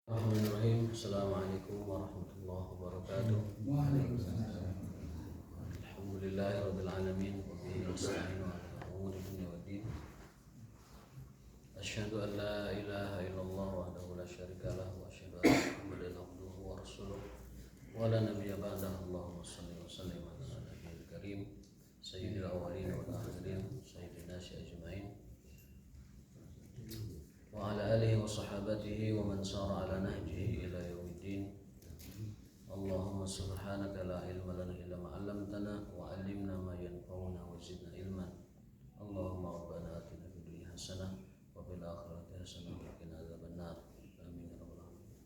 Bismillahirrahmanirrahim. Assalamualaikum warahmatullahi wabarakatuh. Waalaikumsalam. Alhamdulillahirabbil alamin wa bihi nasta'inu 'ala umuri dunya waddin. Asyhadu an la ilaha illallah wahdahu la syarika lahu wa asyhadu anna Muhammadan abduhu wa rasuluh wa la nabiyya ba'dahu. Allahumma shalli wa sallim ala nabiyil karim sayyidil awwalin wal akhirin sayyidina ajma'in wa ala alihi wa sahabatihi wa man sara ala nahjihi ila yaumiddin. Allahumma subhanaka la ilma lana illa ma 'allamtana wa 'allimna ma yanfa'una wa zidna ilman. Allahumma rabbana atina fid dunya hasanah wa fil akhirati hasanah wa qina adzabannar. Amin ya rabbal alamin.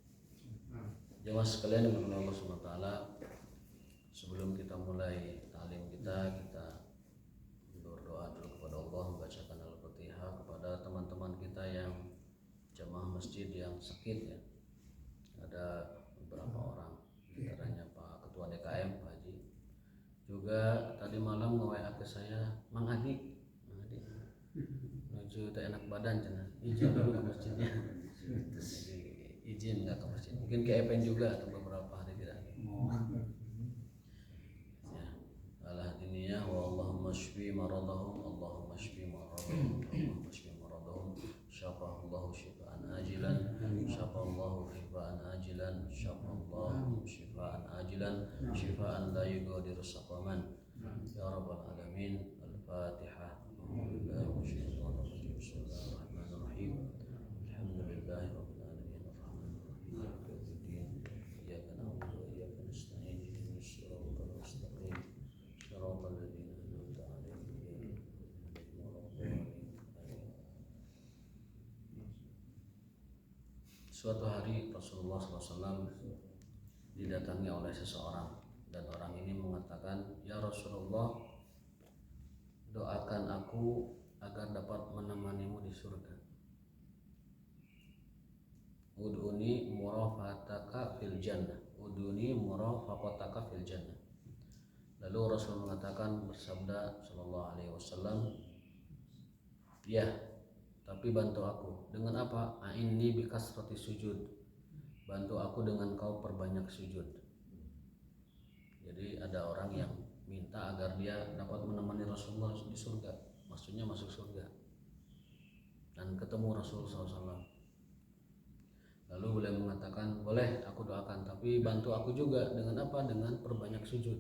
Jemaah sekalian yang dimuliakan Allah Subhanahu wa taala, sebelum kita mulai ta'lim kita berdoa dulu kepada Allah, membacakan Al-Fatihah kepada teman-teman kita yang jemaah masjid yang sakit ya. Ada beberapa orang, antaranya Pak Ketua DKM Pak Haji. Juga tadi malam nge-WA ke saya, Mang Adi menuju tak enak badan cenah. Izin dulu ke masjidnya. Jadi izin enggak ke masjid. Mungkin ke EPN juga atau beberapa hari tidak. Ya. Ala diniyah wa Allahumma shfi maradahum, Allahumma shfi maradahum, Allahumma shfi maradahum. Syafa'allahu syifaan ajilan, syafa'allahu syifaan ajilan, syafa'allahu syifaan ajilan, syifaan la yughadiru saqaman. Ya rabbal alamin. Al-Fatihah. Bismillahirrahmanirrahim. Alhamdulillahi rabbil alamin. Arrahmanirrahim. Maliki yaumiddin. Iyyaka na'budu wa iyyaka nasta'in. Ihdinas siratal mustaqim. Shiratal ladzina an'amta 'alaihim ghairil maghdubi 'alaihim. Suatu hari Rasulullah SAW didatangi oleh seseorang, dan orang ini mengatakan, "Ya Rasulullah, doakan aku agar dapat menemanimu di surga. Ud'uni murafataka fil jannah. Ud'uni murafaqataka fil jannah." Lalu Rasul mengatakan, bersabda sallallahu alaihi wasallam, "Ya, tapi bantu aku dengan apa? A'inni bikasrati sujud. Bantu aku dengan kau perbanyak sujud." Jadi ada orang yang minta agar dia dapat menemani Rasulullah di surga, maksudnya masuk surga dan ketemu Rasulullah SAW. Lalu beliau mengatakan, boleh aku doakan, tapi bantu aku juga dengan apa? Dengan perbanyak sujud.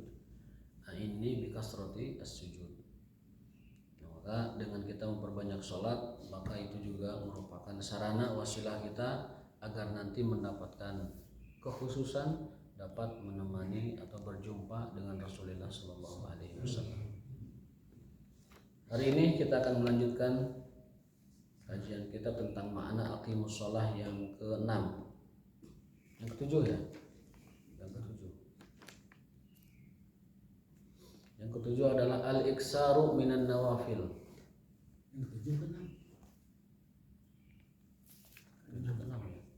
A'inni bikasrati as-sujud. Maka dengan kita memperbanyak sholat, maka itu juga merupakan sarana wasilah kita agar nanti mendapatkan kekhususan, dapat menemani atau berjumpa dengan Rasulullah Sallallahu Alaihi Wasallam. Hari ini kita akan melanjutkan kajian kita tentang makna aqimus shalah yang ke-6, yang ke-7 ya, yang ke-7 adalah al-iksaru minan nawafil. Yang ketujuh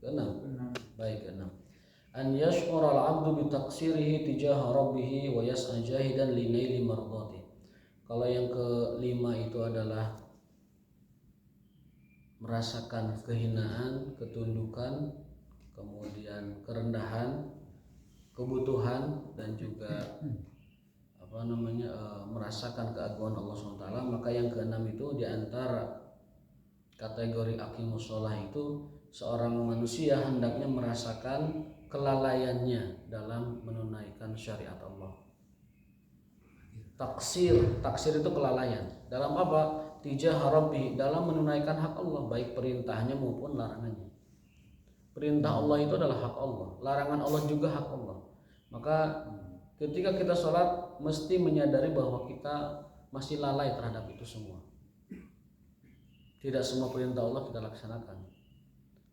keenam. Keenam. Baik, keenam. An yash'ura al-'abdu bi taqsirihi tijaha rabbih wa yas'a jahidan li naili mardati. Kalau yang kelima itu adalah merasakan kehinaan, ketundukan, kemudian kerendahan, kebutuhan, dan juga merasakan keagungan Allah SWT. Maka yang keenam itu diantara kategori aqimus shalah itu seorang manusia hendaknya merasakan kelalaiannya dalam menunaikan syariat Allah. Taksir itu kelalaian dalam apa? Tijaha Rabbi, dalam menunaikan hak Allah, baik perintahnya maupun larangannya. Perintah Allah itu adalah hak Allah, larangan Allah juga hak Allah. Maka ketika kita sholat mesti menyadari bahwa kita masih lalai terhadap itu semua. Tidak semua perintah Allah kita laksanakan,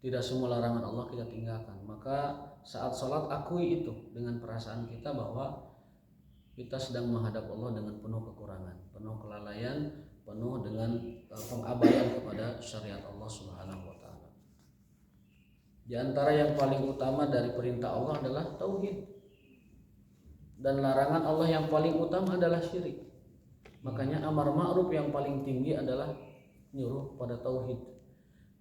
tidak semua larangan Allah kita tinggalkan. Maka saat sholat akui itu dengan perasaan kita bahwa kita sedang menghadap Allah dengan penuh kekurangan, penuh kelalaian, penuh dengan pengabaian kepada syariat Allah Subhanahu wa taala. Di antara yang paling utama dari perintah Allah adalah tauhid. Dan larangan Allah yang paling utama adalah syirik. Makanya amar ma'ruf yang paling tinggi adalah nyuruh pada tauhid.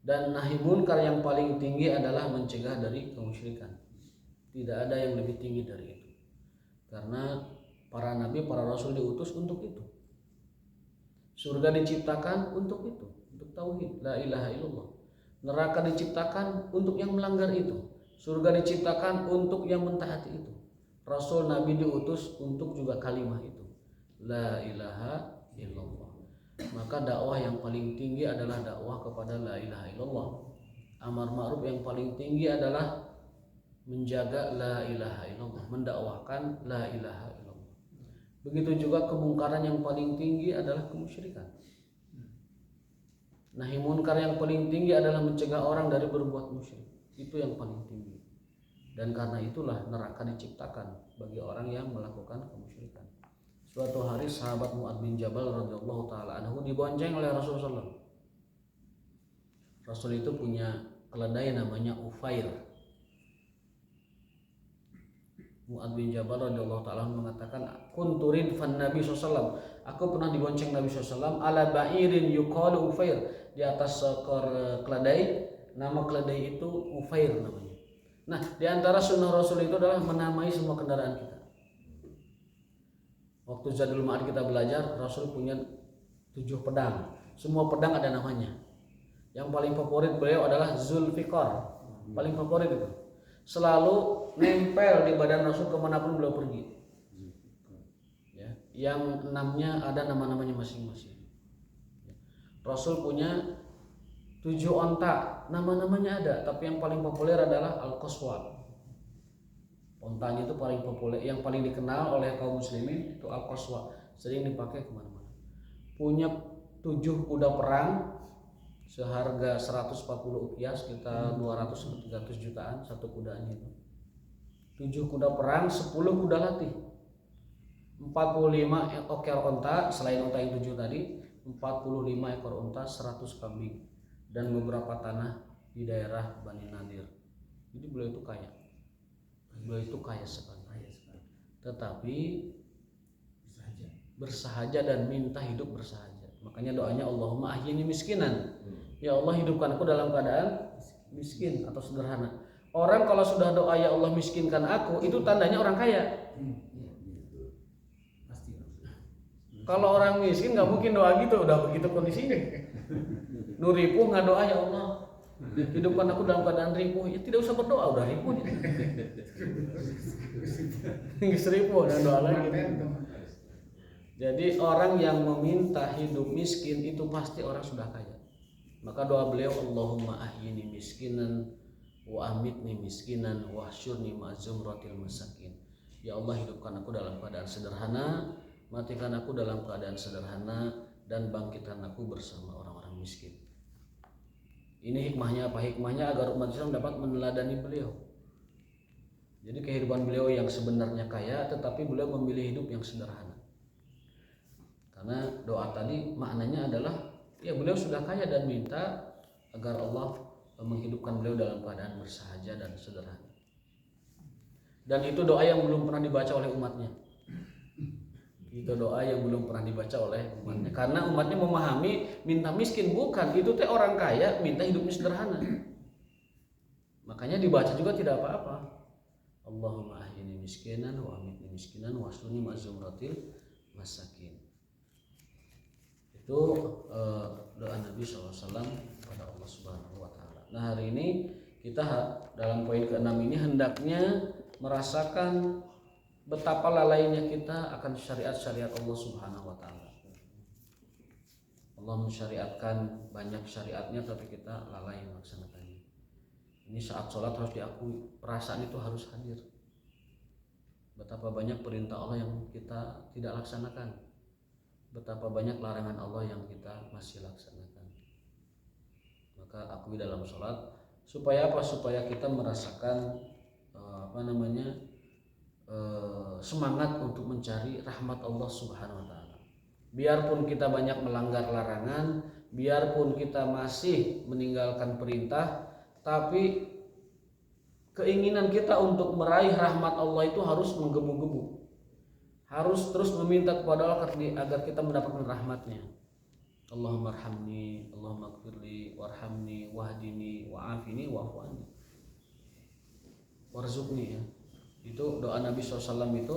Dan nahi munkar yang paling tinggi adalah mencegah dari kemusyrikan. Tidak ada yang lebih tinggi dari itu. Karena para nabi, para rasul diutus untuk itu. Surga diciptakan untuk itu, untuk tauhid, la ilaha illallah. Neraka diciptakan untuk yang melanggar itu. Surga diciptakan untuk yang mentaati itu. Rasul nabi diutus untuk juga kalimat itu, la ilaha illallah. Maka dakwah yang paling tinggi adalah dakwah kepada la ilaha illallah. Amar ma'ruf yang paling tinggi adalah menjaga la ilaha illallah, mendakwahkan la ilaha illallah. Begitu juga kemungkaran yang paling tinggi adalah kemusyrikan. Nahi munkar yang paling tinggi adalah mencegah orang dari berbuat musyrik. Itu yang paling tinggi. Dan karena itulah neraka diciptakan bagi orang yang melakukan kemusyrikan. Suatu hari sahabat Mu'adz bin Jabal radhiyallahu taala anhu dibonceng oleh Rasulullah SAW. Rasul itu punya keledai namanya Ufair. Mu'adz bin Jabal radhiyallahu taala mengatakan, "Kuntu ridfan Nabi SAW." Aku pernah dibonceng Nabi SAW ala ba'irin yuqalu Ufair, di atas seekor keledai, nama keledai itu Ufair namanya. Nah, di antara sunnah Rasul itu adalah menamai semua kendaraan kita. Waktu Zadul Ma'ad kita belajar, Rasul punya 7 pedang. Semua pedang ada namanya. Yang paling favorit beliau adalah Zulfikar. Paling favorit itu. Selalu nempel di badan Rasul kemanapun beliau pergi. Ya, yang 6-nya ada nama-namanya masing-masing. Rasul punya 7 onta, nama-namanya ada, tapi yang paling populer adalah Al-Qaswa. Ontanya itu paling populer, yang paling dikenal oleh kaum muslimin itu Al-Qaswa, sering dipakai kemana-mana. Punya 7 kuda perang seharga 140 rupiah, sekitar 200-300 jutaan satu kudanya itu. 7 kuda perang, 10 kuda latih, 45 ekor onta, selain onta yang 7 tadi, 45 ekor onta, 100 kambing, dan beberapa tanah di daerah Bani Nadir. Jadi beliau itu kaya. Beliau itu kaya sekali. Tetapi bersahaja dan minta hidup bersahaja. Makanya doanya Allahumma ahyini miskinan. Ya Allah, hidupkan aku dalam keadaan miskin atau sederhana. Orang kalau sudah doa ya Allah miskinkan aku, itu tandanya orang kaya. Kalau orang miskin nggak mungkin doa gitu, udah begitu kondisinya. Ripuh nggak doa ya Allah hidupkan aku dalam keadaan ripuh, ya tidak usah berdoa, udah ripuh. Ripuh dan doa lagi. Jadi orang yang meminta hidup miskin itu pasti orang sudah kaya. Maka doa beliau, Allahumma ahyini miskinan wa amitni miskinan wa hsyurni ma'zumratil masakin. Ya Allah, hidupkan aku dalam keadaan sederhana, matikan aku dalam keadaan sederhana, dan bangkitkan aku bersama orang-orang miskin. Ini hikmahnya apa? Hikmahnya agar umat Islam dapat meneladani beliau. Jadi kehidupan beliau yang sebenarnya kaya, tetapi beliau memilih hidup yang sederhana. Karena doa tadi maknanya adalah ya beliau sudah kaya dan minta agar Allah menghidupkan beliau dalam keadaan bersahaja dan sederhana. Dan itu doa yang belum pernah dibaca oleh umatnya. Itu doa yang belum pernah dibaca oleh umatnya. Karena umatnya memahami minta miskin bukan, itu teh orang kaya minta hidupnya sederhana. Makanya dibaca juga tidak apa-apa. Allahumma ahyini miskinan wa amitni miskinan wa asluni ma'zumratil masakin. Itu doa Nabi SAW kepada Allah Subhanahu wa taala. Nah, hari ini kita dalam poin ke-6 ini hendaknya merasakan betapa lalainya kita akan syariat-syariat Allah Subhanahu wa taala. Allah mensyariatkan banyak syariatnya, tapi kita lalai melaksanakannya. Ini saat sholat harus diakui, perasaan itu harus hadir. Betapa banyak perintah Allah yang kita tidak laksanakan, betapa banyak larangan Allah yang kita masih laksanakan. Maka akui dalam sholat, supaya apa? Supaya kita merasakan semangat untuk mencari rahmat Allah Subhanahu wa taala. Biarpun kita banyak melanggar larangan, biarpun kita masih meninggalkan perintah, tapi keinginan kita untuk meraih rahmat Allah itu harus menggebu-gebu. Harus terus meminta kepada Allah agar kita mendapatkan rahmatnya. Allahumma arhamni, Allahumma ighfirli, warhamni, wahdini, wa'afini, wa'fu anni, warzuqni ya. Itu doa Nabi SAW itu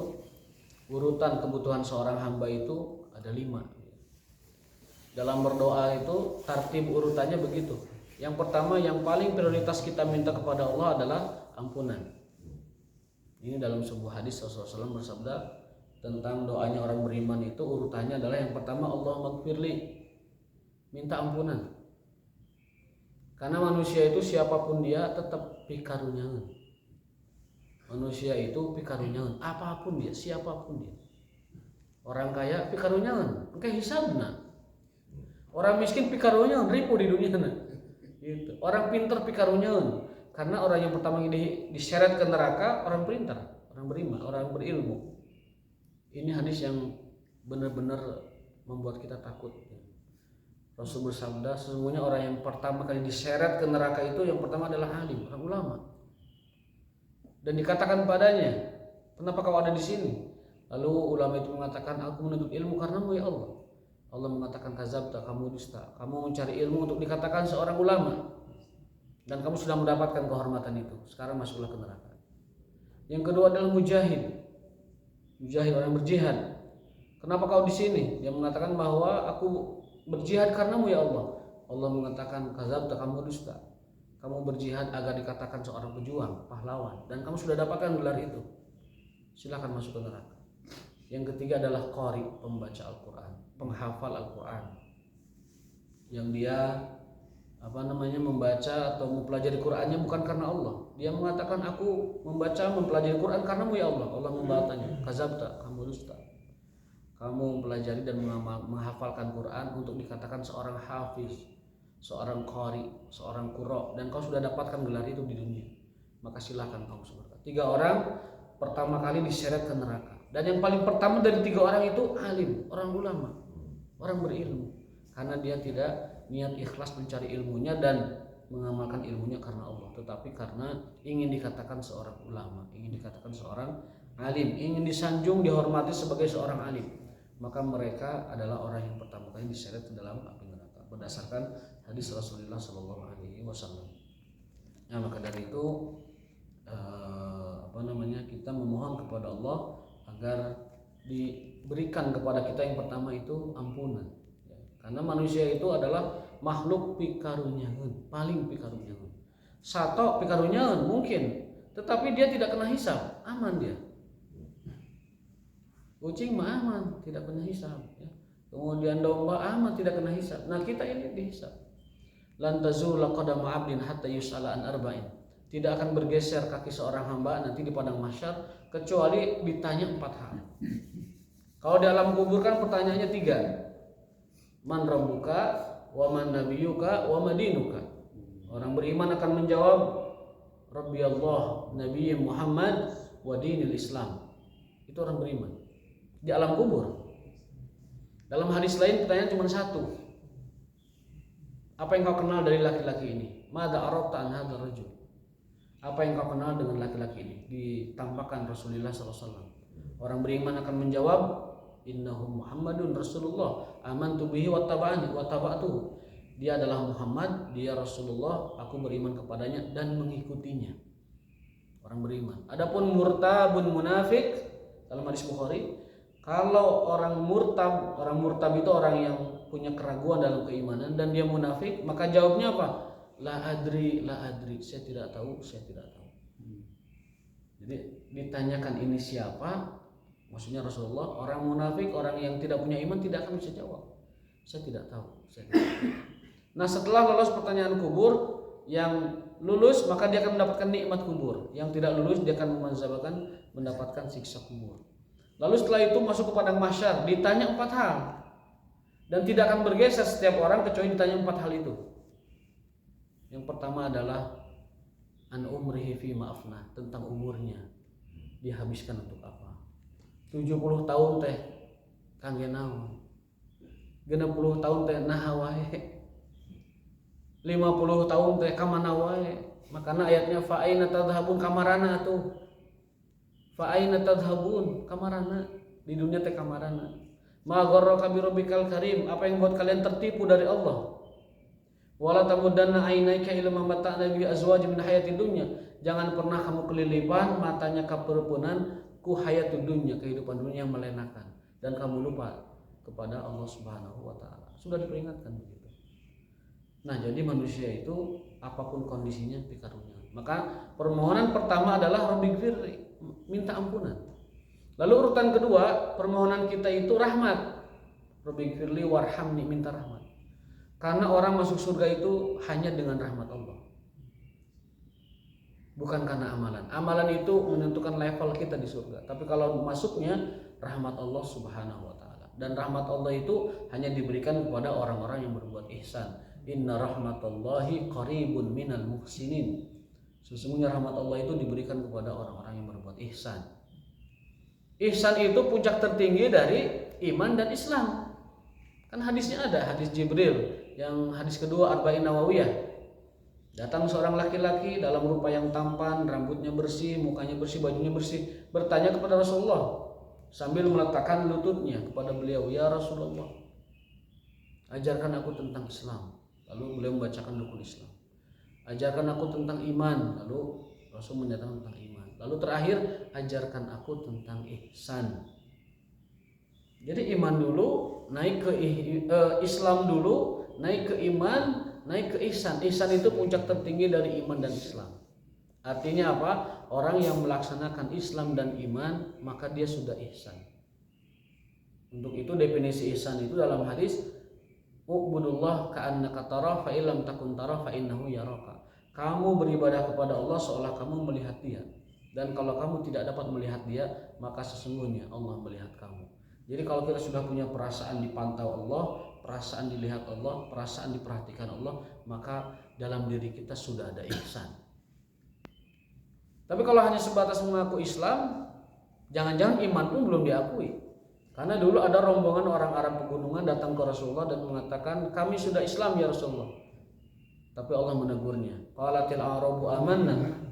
urutan kebutuhan seorang hamba itu ada 5. Dalam berdoa itu tartib urutannya begitu. Yang pertama yang paling prioritas kita minta kepada Allah adalah ampunan. Ini dalam sebuah hadis Rasulullah SAW bersabda tentang doanya orang beriman itu urutannya adalah yang pertama Allahumma ighfirli, minta ampunan. Karena manusia itu siapapun dia tetap pikarunyangan. Manusia itu pikarunyangan, apapun dia, siapapun dia. Orang kaya pikarunyangan, engke hisabna. Orang miskin pikarunyangan, ripu di dunia na. Gitu. Orang pintar pikarunyangan. Karena orang yang pertama diseret ke neraka orang pintar, orang beriman, orang berilmu. Ini hadis yang benar-benar membuat kita takut. Rasul bersabda, sesungguhnya orang yang pertama kali diseret ke neraka itu yang pertama adalah alim, orang ulama. Dan dikatakan padanya, kenapa kau ada di sini? Lalu ulama itu mengatakan, aku menuntut ilmu karenamu ya Allah. Allah mengatakan, kazabta, kamu dusta. Kamu mencari ilmu untuk dikatakan seorang ulama. Dan kamu sudah mendapatkan kehormatan itu. Sekarang masuklah ke neraka. Yang kedua adalah mujahid. Mujahid, orang berjihad. Kenapa kau di sini? Dia mengatakan bahwa aku berjihad karenamu ya Allah. Allah mengatakan, kazabta, kamu dusta. Kamu berjihad agar dikatakan seorang pejuang, pahlawan, dan kamu sudah dapatkan gelar itu. Silakan masuk ke neraka. Yang ketiga adalah qari, pembaca Al-Quran, penghafal Al-Quran, yang dia membaca atau mempelajari Qurannya bukan karena Allah. Dia mengatakan aku membaca mempelajari Quran karenamu ya Allah. Allah membalatanya, kazabta, kamu dusta. Kamu mempelajari dan menghafalkan Quran untuk dikatakan seorang hafiz, seorang qari, seorang qurra, dan kau sudah dapatkan gelar itu di dunia. Maka silakan kau masuk neraka. 3 orang pertama kali diseret ke neraka. Dan yang paling pertama dari 3 orang itu alim, orang ulama, orang berilmu. Karena dia tidak niat ikhlas mencari ilmunya dan mengamalkan ilmunya karena Allah, tetapi karena ingin dikatakan seorang ulama, ingin dikatakan seorang alim, ingin disanjung, dihormati sebagai seorang alim. Maka mereka adalah orang yang pertama kali diseret ke dalam api neraka berdasarkan hadis Rasulullah SAW. Nah, maka dari itu kita memohon kepada Allah agar diberikan kepada kita yang pertama itu ampunan. Karena manusia itu adalah makhluk pikarunyangan, paling pikarunyangan. Sato pikarunyangan mungkin, tetapi dia tidak kena hisab, aman dia. Kucing mah aman, tidak kena hisab. Ya. Kemudian domba aman, tidak kena hisab. Nah kita ini dihisab. Lan tazula qadama 'abdin hatta yus'ala an arba'in. Tidak akan bergeser kaki seorang hamba nanti di padang mahsyar kecuali ditanya 4 hal. Kalau di alam kubur kan pertanyaannya 3. Man rabbuka, wa man nabiyuka, wa madinuka. Orang beriman akan menjawab Rabbi Allah, Nabi Muhammad, wa dinil Islam. Itu orang beriman di alam kubur. Dalam hadis lain pertanyaan cuma 1. Apa yang kau kenal dari laki-laki ini? Madza arafta an hadzal rajul? Apa yang kau kenal dengan laki-laki ini? Ditampakkan Rasulullah SAW. Orang beriman akan menjawab, Innahu Muhammadun Rasulullah, amantu bihi wa taba'tuhu. Dia adalah Muhammad, dia Rasulullah, aku beriman kepadanya dan mengikutinya. Orang beriman. Adapun murtabun munafik dalam hadis Bukhari, kalau orang murtab itu orang yang punya keraguan dalam keimanan dan dia munafik, maka jawabnya apa? La adri, saya tidak tahu. Jadi ditanyakan ini siapa? Maksudnya Rasulullah, orang munafik, orang yang tidak punya iman tidak akan bisa jawab. Saya tidak tahu. Nah, setelah lolos pertanyaan kubur, yang lulus maka dia akan mendapatkan nikmat kubur. Yang tidak lulus dia akan mendapatkan siksa kubur. Lalu setelah itu masuk ke padang mahsyar, ditanya 4 hal. Dan tidak akan bergeser setiap orang kecuali ditanya 4 hal itu. Yang pertama adalah an umrihi fi ma'afna, tentang umurnya. Dihabiskan untuk apa? 70 tahun teh kangge naon? 60 tahun teh naha wae. 50 tahun teh kamana wae. Makana ayatnya fa aina tadhhabun kamarana tuh. Fa aina tadhhabun kamarana, di dunia teh kamarana. Ma gharraka bi rabbikal karim, apa yang buat kalian tertipu dari Allah? Wala tamuddanna ainaika ila ma mata'na bi azwajin min hayatid dunya. Jangan pernah kamu kelilipan matanya ke perpunan ku hayatud dunya, kehidupan dunia yang melenakan, dan kamu lupa kepada Allah Subhanahu wa taala. Sudah diperingatkan begitu. Nah, jadi manusia itu apapun kondisinya dikaruniai. Maka permohonan pertama adalah Rabbighfirli, minta ampunan. Lalu urutan kedua, permohonan kita itu rahmat. Rabbighfirli warhamni, minta rahmat. Karena orang masuk surga itu hanya dengan rahmat Allah, bukan karena amalan. Amalan itu menentukan level kita di surga. Tapi kalau masuknya rahmat Allah Subhanahu wa taala. Dan rahmat Allah itu hanya diberikan kepada orang-orang yang berbuat ihsan. Inna rahmatallahi qaribun minal muhsinin. Sesungguhnya rahmat Allah itu diberikan kepada orang-orang yang berbuat ihsan. Ihsan itu puncak tertinggi dari iman dan Islam. Kan hadisnya ada, hadis Jibril yang hadis kedua Arba'in Nawawiyah. Datang seorang laki-laki dalam rupa yang tampan, rambutnya bersih, mukanya bersih, bajunya bersih, bertanya kepada Rasulullah sambil meletakkan lututnya kepada beliau, "Ya Rasulullah, ajarkan aku tentang Islam." Lalu beliau membacakan rukun Islam. "Ajarkan aku tentang iman." Lalu Rasul menyatakan tentang iman. Lalu terakhir, "Ajarkan aku tentang ihsan." Jadi iman dulu, naik ke Islam dulu, naik ke iman, naik ke ihsan. Ihsan itu puncak tertinggi dari iman dan Islam. Artinya apa? Orang yang melaksanakan Islam dan iman, maka dia sudah ihsan. Untuk itu definisi ihsan itu dalam hadis, "Ubudullah ka'annaka tarah fa illam takun tarah fa innahu yaraka." Kamu beribadah kepada Allah seolah kamu melihat Dia. Dan kalau kamu tidak dapat melihat Dia, maka sesungguhnya Allah melihat kamu. Jadi kalau kita sudah punya perasaan dipantau Allah, perasaan dilihat Allah, perasaan diperhatikan Allah, maka dalam diri kita sudah ada ihsan. Tapi kalau hanya sebatas mengaku Islam, jangan-jangan iman pun belum diakui. Karena dulu ada rombongan orang Arab pegunungan datang ke Rasulullah dan mengatakan, "Kami sudah Islam ya Rasulullah." Tapi Allah menegurnya. Qalatil a'rabu amanna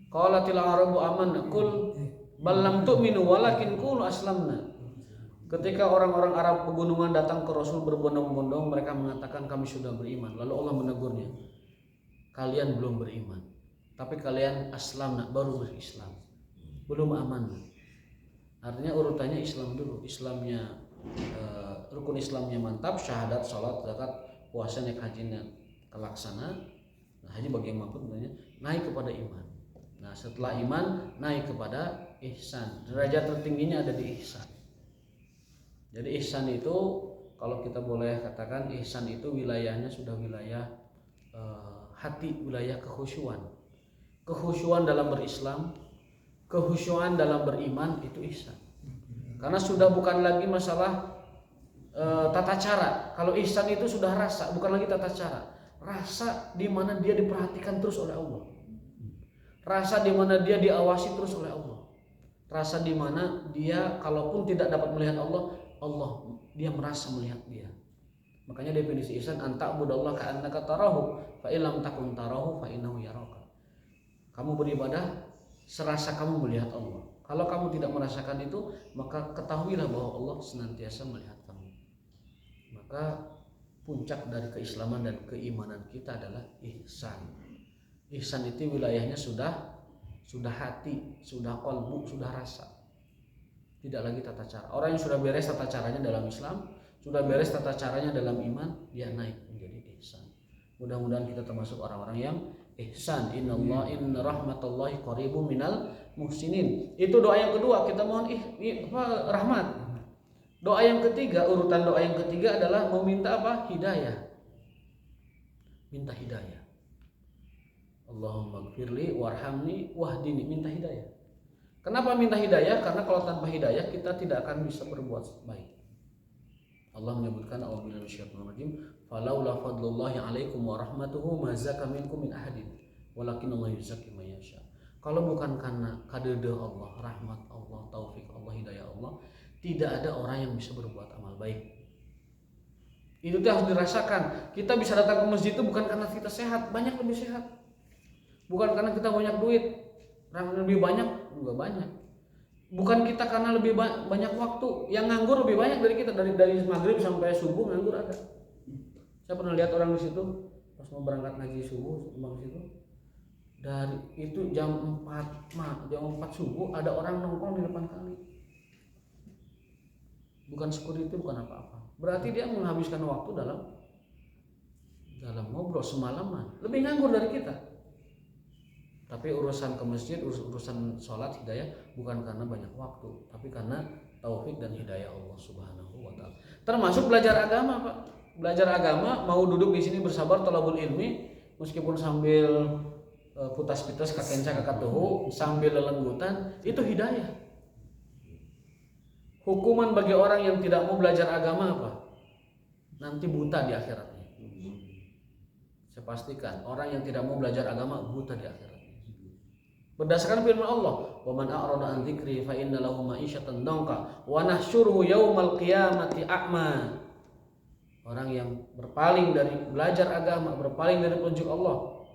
Qalatil a'rabu amanna qul bal lam tu'minu walakin qulu aslamna. Ketika orang-orang Arab pegunungan datang ke Rasul berbondong-bondong, mereka mengatakan kami sudah beriman. Lalu Allah menegurnya, "Kalian belum beriman, tapi kalian aslamna, baru berislam, belum aman." Artinya urutannya Islam dulu. Islamnya rukun Islamnya mantap, syahadat, salat, zakat, puasa, naik hajinya terlaksana. Nah, haji bagaimana pun naik kepada iman. Nah, setelah iman naik kepada ihsan. Derajat tertingginya ada di ihsan. Jadi ihsan itu kalau kita boleh katakan, ihsan itu wilayahnya sudah wilayah hati, wilayah kekhusyuan. Kekhusyuan dalam berislam, kekhusyuan dalam beriman, itu ihsan. Karena sudah bukan lagi masalah tata cara. Kalau ihsan itu sudah rasa, bukan lagi tata cara. Rasa di mana dia diperhatikan terus oleh Allah. Rasa di mana dia diawasi terus oleh Allah. Rasa di mana dia kalaupun tidak dapat melihat Allah, dia merasa melihat dia. Makanya definisi ihsan, anta'budallaha ka'annaka tarahu fa illam takun tarahu fa innahu yaraka. Kamu beribadah serasa kamu melihat Allah. Kalau kamu tidak merasakan itu, maka ketahuilah bahwa Allah senantiasa melihat kamu. Maka puncak dari keislaman dan keimanan kita adalah ihsan. Ihsan itu wilayahnya sudah hati, sudah qalbu, sudah rasa. Tidak lagi tata cara. Orang yang sudah beres tata caranya dalam Islam, sudah beres tata caranya dalam iman, dia naik menjadi ihsan. Mudah-mudahan kita termasuk orang-orang yang ihsan. Inna rahmatallahi qaribun minal muhsinin. Itu doa yang kedua, kita mohon rahmat. Doa yang ketiga, urutan doa yang ketiga adalah meminta apa? Hidayah. Minta hidayah. Allahumma gfirli warhamni wahdini, minta hidayah. Kenapa minta hidayah? Karena kalau tanpa hidayah kita tidak akan bisa berbuat baik. Allah menyebutkan a'udzubillahi minasyaitonir rajim, "Falaula fadlullahi 'alaikum wa rahmatuhu ma zaka minkum min ahadin, walakinnallaha yuzakki man yasha." Kalau bukan karena kadedah Allah, rahmat Allah, taufik Allah, hidayah Allah, tidak ada orang yang bisa berbuat amal baik. Itu harus dirasakan. Kita bisa datang ke masjid itu bukan karena kita sehat, banyak lebih sehat. Bukan karena kita banyak duit, orang lebih banyak, juga banyak. Bukan kita karena lebih banyak waktu, yang nganggur lebih banyak dari kita, dari maghrib sampai subuh nganggur ada. Saya pernah lihat orang di situ pas mau berangkat ngaji subuh di situ. Dari itu jam 4 subuh ada orang nongkrong di depan kali. Bukan security, bukan apa-apa. Berarti dia menghabiskan waktu dalam ngobrol semalaman. Lebih nganggur dari kita. Tapi urusan ke masjid, urusan sholat hidayah bukan karena banyak waktu, tapi karena taufik dan hidayah Allah Subhanahu wa taala. Termasuk belajar agama, Pak. Belajar agama, mau duduk di sini bersabar thalabul ilmi meskipun sambil putas-putas kakenca kakatuhu sambil lelenggutan, itu hidayah. Hukuman bagi orang yang tidak mau belajar agama apa? Nanti buta di akhiratnya. Saya pastikan orang yang tidak mau belajar agama buta di akhirat. Berdasarkan firman Allah, "Wa man a'rada an dzikri fa inna lahu ma'isyatan dhanka wa nahsyuruhu yaumal qiyamati a'ma." Orang yang berpaling dari belajar agama, berpaling dari petunjuk Allah,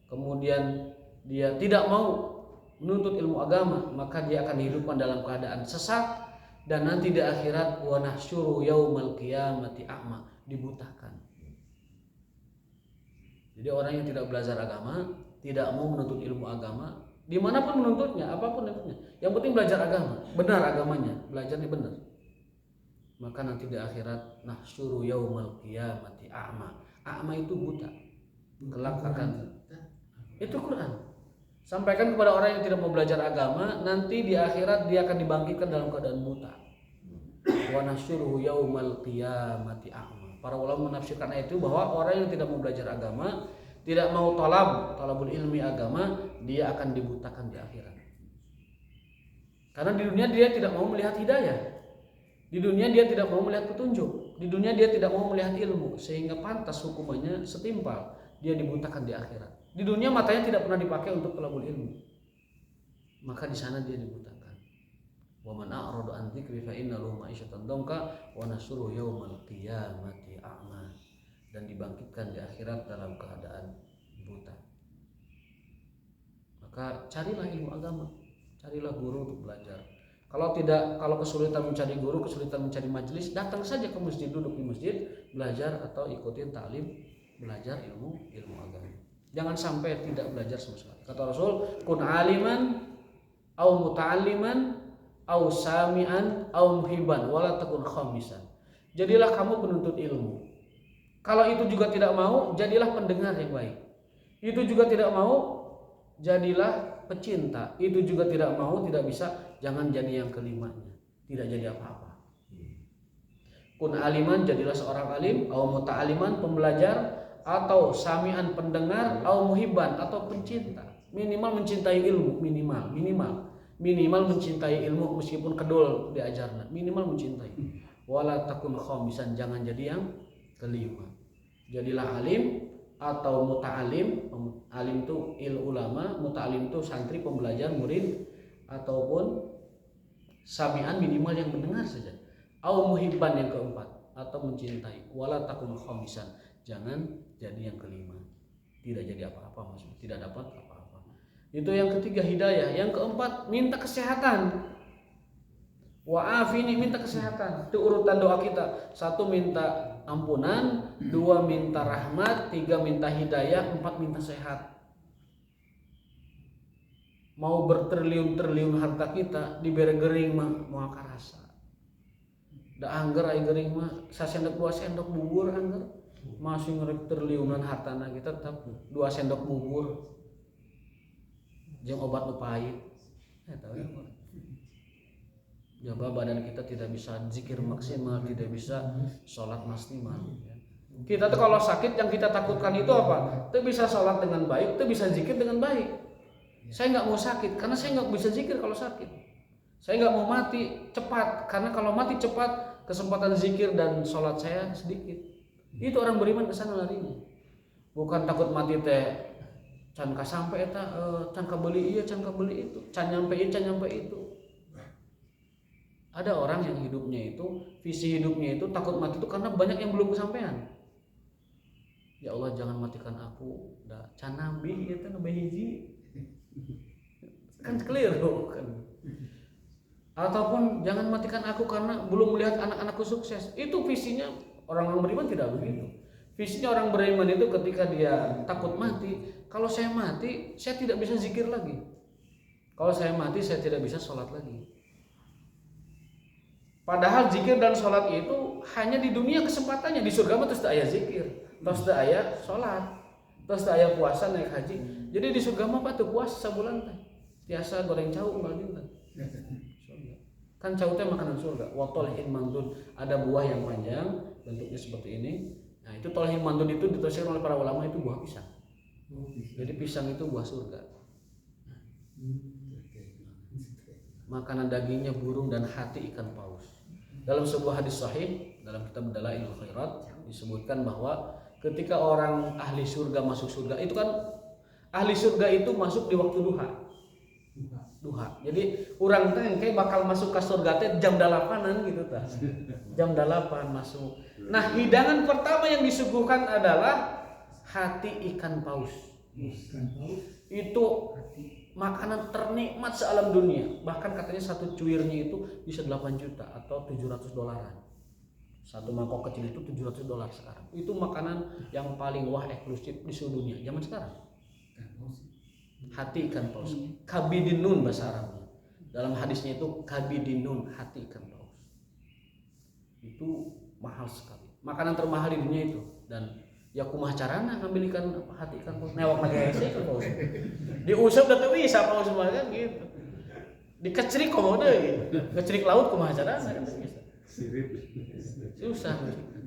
kemudian dia tidak mau menuntut ilmu agama, maka dia akan dihidupkan dalam keadaan sesat dan nanti di akhirat wa nahsyuruhu yaumal qiyamati a'ma, dibutakan. Jadi orang yang tidak belajar agama, tidak mau menuntut ilmu agama, dimanapun menuntutnya, apapun menuntutnya, yang penting belajar agama, benar agamanya, belajarnya benar, maka nanti di akhirat nahsyuru yaumal qiyamati a'ma. A'ma itu buta, kelak akan, itu Quran. Sampaikan kepada orang yang tidak mau belajar agama, nanti di akhirat dia akan dibangkitkan dalam keadaan buta. Wa nahsyuruhu yaumal qiyamati a'ma. Para ulama menafsirkan ayat itu bahwa orang yang tidak mau belajar agama, tidak mau talabul ilmi agama, dia akan dibutakan di akhirat. Karena di dunia dia tidak mau melihat hidayah. Di dunia dia tidak mau melihat petunjuk. Di dunia dia tidak mau melihat ilmu, sehingga pantas hukumannya setimpal, dia dibutakan di akhirat. Di dunia matanya tidak pernah dipakai untuk talabul ilmi, maka di sana dia dibutakan. Wa man a'rada an dzikri fa inna lahu ma'isyatan dhanka wa nahsyuruhu yaumal qiyamati a'ma, dan dibangkitkan di akhirat dalam keadaan buta. Maka carilah ilmu agama, carilah guru untuk belajar. Kalau kesulitan mencari guru, kesulitan mencari majelis, datang saja ke masjid, duduk di masjid, belajar atau ikutin ta'lim, belajar ilmu agama. Jangan sampai tidak belajar sama sekali. Kata Rasul, kun aliman au muta'alliman au sami'an au muhibban wala takun khamisan. Jadilah kamu penuntut ilmu. Kalau itu juga tidak mau, jadilah pendengar yang baik. Itu juga tidak mau, jadilah pecinta. Itu juga tidak mau, tidak bisa, jangan jadi yang kelimanya. Tidak jadi apa-apa. Kun aliman, jadilah seorang alim, au muta'aliman, pembelajar, atau sami'an, pendengar, au muhibban, atau pencinta. Minimal mencintai ilmu, minimal mencintai ilmu meskipun kedul diajarkan, minimal mencintai. Wala takun khamisan, jangan jadi yang kelima. Jadilah alim atau muta'alim. Alim itu ulama, muta'alim itu santri, pembelajar, murid, ataupun sami'an, minimal yang mendengar saja. Au muhibban, yang keempat, atau mencintai. Wala takun khamisan, jangan jadi yang kelima. Tidak jadi apa-apa, maksudnya tidak dapat apa-apa. Itu yang ketiga, hidayah. Yang keempat, minta kesehatan. Wa'afini, minta kesehatan. Itu urutan doa kita. 1 minta ampunan, 2 minta rahmat, 3 minta hidayah, 4 minta sehat. Mau bertriliun-triliun harta kita dibere gering mah moal karasa. Da angger ai gering mah sasendok 2 sendok bubur angger. Masih ngerek triliunan hartana kita tetap 2 sendok bubur jeung obat nu pahit. Eta we. Coba badan kita tidak bisa zikir maksimal, tidak bisa sholat maksimal. Kita tuh kalau sakit yang kita takutkan itu apa? Itu bisa sholat dengan baik, itu bisa zikir dengan baik. Saya nggak mau sakit karena saya nggak bisa zikir kalau sakit. Saya nggak mau mati cepat karena kalau mati cepat kesempatan zikir dan sholat saya sedikit. Itu orang beriman ke sana larinya. Bukan takut mati teh can kasampe eta can kabeli ieu can kabeli itu, can nyampe itu. Ada orang yang hidupnya itu, visi hidupnya itu takut mati itu karena banyak yang belum kesampaian. Ya Allah jangan matikan aku, da can nabi ieu teh nu hiji. Kan clear kan. Ataupun jangan matikan aku karena belum melihat anak-anakku sukses. Itu visinya orang beriman tidak begitu. Visinya orang beriman itu ketika dia takut mati, kalau saya mati, saya tidak bisa zikir lagi. Kalau saya mati, saya tidak bisa sholat lagi. Padahal zikir dan sholat itu hanya di dunia kesempatannya. Di surga mah terus aya zikir, terus aya sholat, terus aya puasa naik haji. Jadi di surga mah apa tuh puasa sebulan teh. Tiasa goreng cau unggal dinten. Kan cau teh makanan surga. Wa talhin mandun, ada buah yang panjang, bentuknya seperti ini. Nah, itu talhin mandun itu dituliskan oleh para ulama itu buah pisang. Jadi pisang itu buah surga. Makanan dagingnya burung dan hati ikan paus. Dalam sebuah hadis sahih dalam kitab Dalailul Khairat disebutkan bahwa ketika orang ahli surga masuk surga, itu kan ahli surga itu masuk di waktu duha. Jadi orang teh kayak bakal masuk ke surga teh jam 8-an gitu tah. Jam 8 masuk. Nah, hidangan pertama yang disuguhkan adalah hati ikan paus. Itu makanan ternikmat sealam dunia. Bahkan katanya satu cuirnya itu bisa 8 juta atau $700. Satu mangkok kecil itu $700 sekarang. Itu makanan yang paling wah eksklusif di seluruh dunia zaman sekarang. Hati ikan paus, kabidinun bahasa Arabnya. Dalam hadisnya itu kabidinun, hati ikan paus. Itu mahal sekali. Makanan termahal di dunia itu. Dan ya kumaha carana ngambil ikan hati ikan paus? Newak lagi ikan paus. Diusap da teu bisa paus mah kan gitu. Dikecerik komodo gitu. Kecerik laut kumaha carana kan teu bisa. Susah.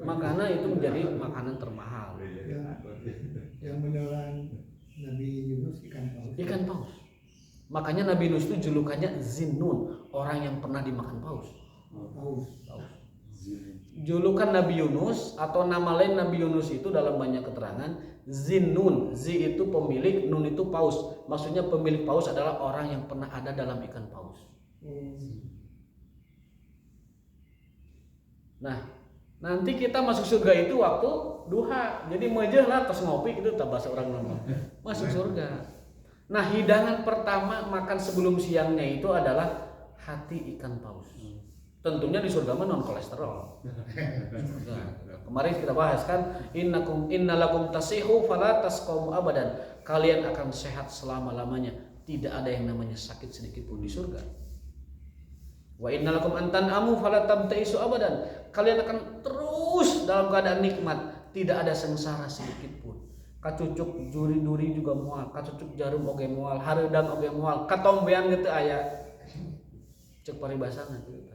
Makanya itu menjadi makanan termahal. Yang menelan Nabi Yunus Ikan paus. Makanya Nabi Yunus itu julukannya Zinnun, orang yang pernah dimakan paus. Paus. Julukan Nabi Yunus atau nama lain Nabi Yunus itu dalam banyak keterangan Zinnun. Zi itu pemilik, nun itu paus. Maksudnya pemilik paus adalah orang yang pernah ada dalam ikan paus. Nah, nanti kita masuk surga itu waktu duha. Jadi mejeh lah pas ngopi itu tak bahasa orang lama. Masuk surga. Nah, hidangan pertama makan sebelum siangnya itu adalah hati ikan paus. Tentunya di surga mah non kolesterol. Nah, kemarin kita bahas kan innalakum tasihu fala tasqamu abadan. Kalian akan sehat selama-lamanya. Tidak ada yang namanya sakit sedikit pun di surga. Wa innalakum antan'amu fala tabtaisu abadan. Kalian akan terus dalam keadaan nikmat, tidak ada sengsara sedikit pun. Kacucuk juri-duri juga moal, kacucuk jarum oge moal, hareudang oge moal, katombean gitu aya. Cek paribasana gitu.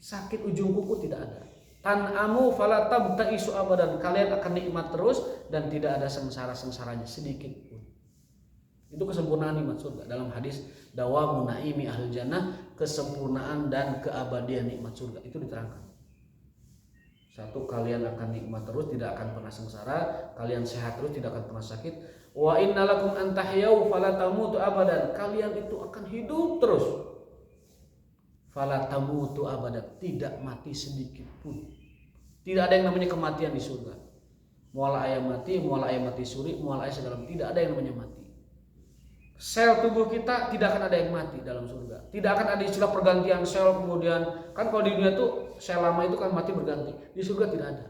Sakit ujung kuku tidak ada. Tan'amu fala tabtaisu abadan. Kalian akan nikmat terus dan tidak ada sengsara-sengsaranya sedikit pun. Itu kesempurnaan nikmat surga. Dalam hadis dawamu naimi ahlul jannah, kesempurnaan dan keabadian nikmat surga itu diterangkan. Satu, kalian akan nikmat terus, tidak akan pernah sengsara. Kalian sehat terus, tidak akan pernah sakit. Wa innalakum antahyau fala tamutu abadan. Kalian itu akan hidup terus. Fala tamutu abadan, tidak mati sedikit pun. Tidak ada yang namanya kematian di surga. Mual aya mati, mual aya mati suri, mual aya segala, tidak ada yang namanya mati. Sel tubuh kita tidak akan ada yang mati dalam surga. Tidak akan ada istilah pergantian sel kemudian. Kan kalau di dunia tuh sel lama itu kan mati berganti. Di surga tidak ada.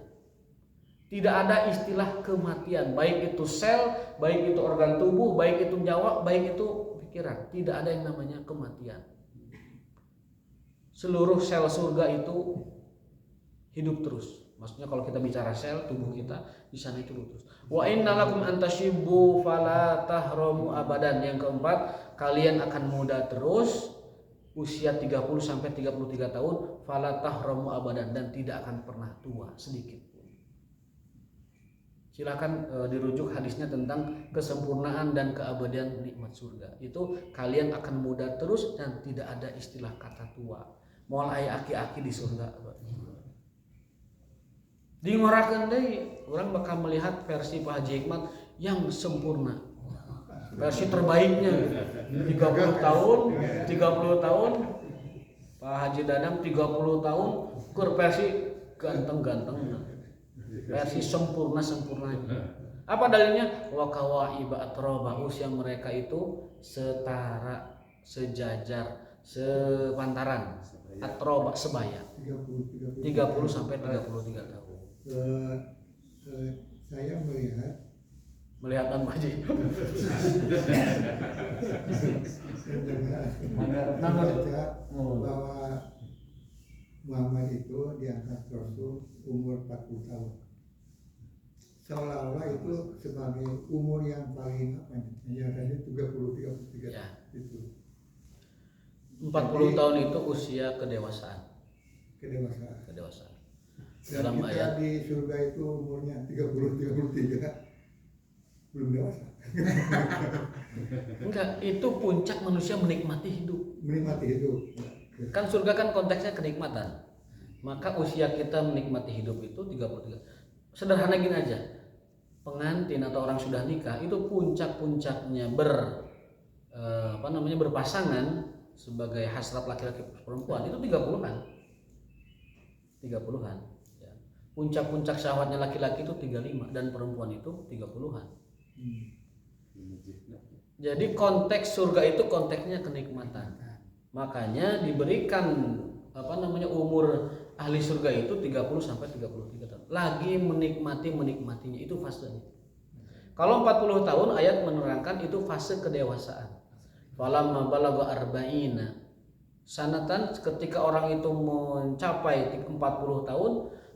Tidak ada istilah kematian. Baik itu sel, baik itu organ tubuh, baik itu nyawa, baik itu pikiran. Tidak ada yang namanya kematian. Seluruh sel surga itu hidup terus. Maksudnya kalau kita bicara sel tubuh kita di sana itu terus. Wa innalakum antashibbu fala tahramu abadan. Yang keempat, kalian akan muda terus usia 30 sampai 33 tahun, fala tahramu abadan, dan tidak akan pernah tua sedikit pun. Silakan dirujuk hadisnya tentang kesempurnaan dan keabadian nikmat surga. Itu kalian akan muda terus dan tidak ada istilah kata tua. Moal aya aki-aki di surga. Di ngorakeun deui urang bakal melihat versi Pak Haji Hikmat yang sempurna. Versi terbaiknya 30 tahun Pak Haji Dadang 30 tahun keur versi ganteng-ganteng. Versi sempurnanya. Apa dalilnya? Wa kawaiba atraba, usia mereka itu setara, sejajar, sepantaran atau sebaya 30 sampai 33 tahun. Saya melihat Melihat Pak Haji. bahwa Muhammad itu diangkat Rasul umur 40 tahun. Seolah-olah itu sebagai umur yang paling nyatanya 33 Ya. itu. 40 tahun itu usia kedewasaan. Kedewasaan. Dan Dalam kita ayat di surga itu umurnya 30-33 belum dewasa. enggak, itu puncak manusia menikmati hidup. Menikmati hidup. Kan surga kan konteksnya kenikmatan. Maka usia kita menikmati hidup itu 33. Sederhana gini aja. Pengantin atau orang sudah nikah itu puncak-puncaknya berpasangan sebagai hasrat laki-laki perempuan itu 30-an. 30-an. Ya. Puncak-puncak syahwatnya laki-laki itu 35 dan perempuan itu 30-an. Jadi konteks surga itu konteksnya kenikmatan. Makanya diberikan umur ahli surga itu 30 sampai 33 tahun. Lagi menikmatinya itu fasenya. Kalau 40 tahun ayat menerangkan itu fase kedewasaan. Falamma balagha arba'ina sanatan, ketika orang itu mencapai 40 tahun,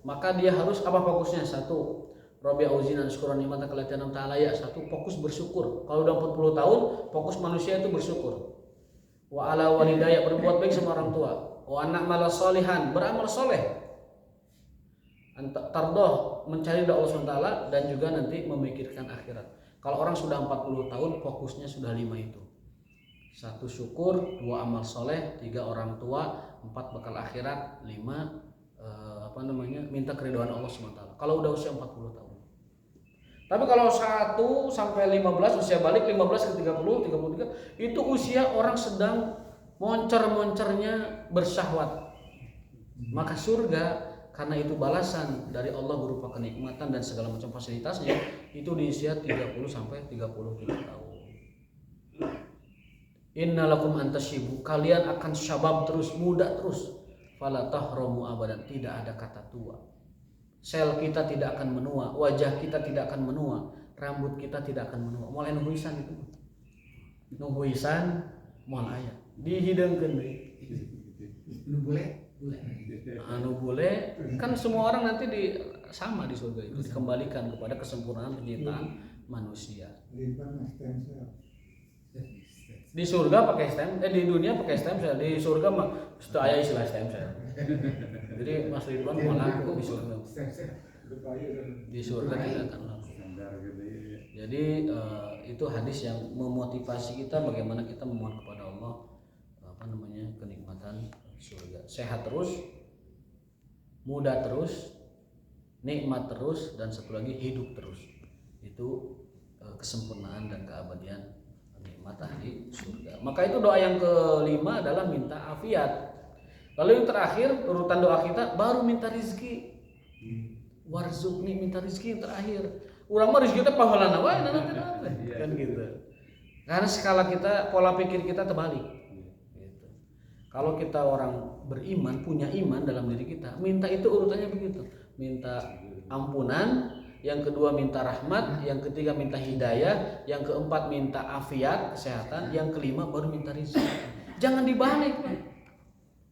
maka dia harus apa fokusnya? Satu, Rabbi auzinan syukuran nikmata kelatihan ta'ala, ya satu fokus bersyukur. Kalau udah 40 tahun, fokus manusia itu bersyukur. Wa ala walidayya, berbuat baik sama orang tua. Wa anak malas solihan, beramal soleh. Tardoh, mencari doa Allah SWT dan juga nanti memikirkan akhirat. Kalau orang sudah 40 tahun, fokusnya sudah 5 itu. 1 syukur, 2 amal soleh, 3 orang tua, 4 bekal akhirat, 5 minta keridhaan Allah SWT. Kalau udah usia 40 tahun. Tapi kalau 1 sampai 15 usia balik 15 ke 30, 33 itu usia orang sedang moncer-moncernya bersyahwat. Maka surga karena itu balasan dari Allah berupa kenikmatan dan segala macam fasilitasnya itu di usia 30 sampai 33 tahun. Innalakum antasyibu, kalian akan syabab terus, muda terus. Fala tahramu abadan, tidak ada kata tua. Sel kita tidak akan menua, wajah kita tidak akan menua, rambut kita tidak akan menua. Mulai nuhuisan itu. Nuhuisan moal aya. Dihidangkeun deui. Anu boleh kan semua orang nanti sama di surga itu dikembalikan kepada kesempurnaan penciptaan manusia. Di surga pakai stem, di dunia pakai stem cell, di surga mah sudah ada istilah stem cell. Jadi Mas Ridwan malaku di surga. Di surga tidak akan laku. Jadi itu hadis yang memotivasi kita bagaimana kita memohon kepada Allah kenikmatan surga. Sehat terus, muda terus, nikmat terus, dan satu lagi hidup terus. Itu kesempurnaan dan keabadian nikmat di surga. Maka itu doa yang kelima adalah minta afiat. Lalu yang terakhir urutan doa kita baru minta rizki. Warzukni, minta rizki yang terakhir. Urang mah rizki teh pahalana wae kan gitu. Karena skala kita, pola pikir kita terbalik. Gitu. Kalau kita orang beriman, punya iman dalam diri kita, minta itu urutannya begitu. Minta ampunan, yang kedua minta rahmat, yang ketiga minta hidayah, yang keempat minta afiat, kesehatan, yang kelima baru minta rizki. Jangan dibalik.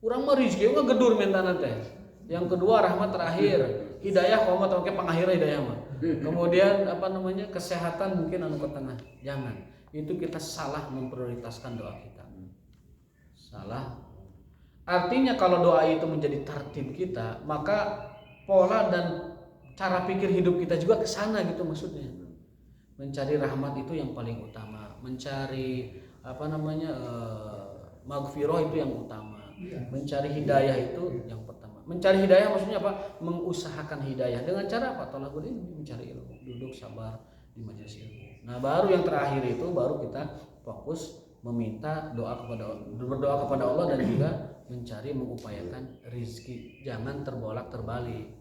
Urang mah rizki mah gedur minta teh. Yang kedua rahmat terakhir, hidayah komat oke pangakhir hidayah mah. Kemudian kesehatan mungkin anu ke tengah. Jangan. Itu kita salah memprioritaskan doa kita. Salah. Artinya kalau doa itu menjadi tertib kita, maka pola dan cara pikir hidup kita juga ke sana gitu maksudnya. Mencari rahmat itu yang paling utama, mencari maghfirah itu yang utama. Mencari hidayah itu yang pertama. Mencari hidayah maksudnya apa? Mengusahakan hidayah dengan cara apa? Tolakul ilmi, mencari ilmu, duduk sabar di majelis ilmu. Nah, baru yang terakhir itu baru kita fokus meminta berdoa kepada Allah dan juga mencari mengupayakan rizki. Jangan terbolak terbalik.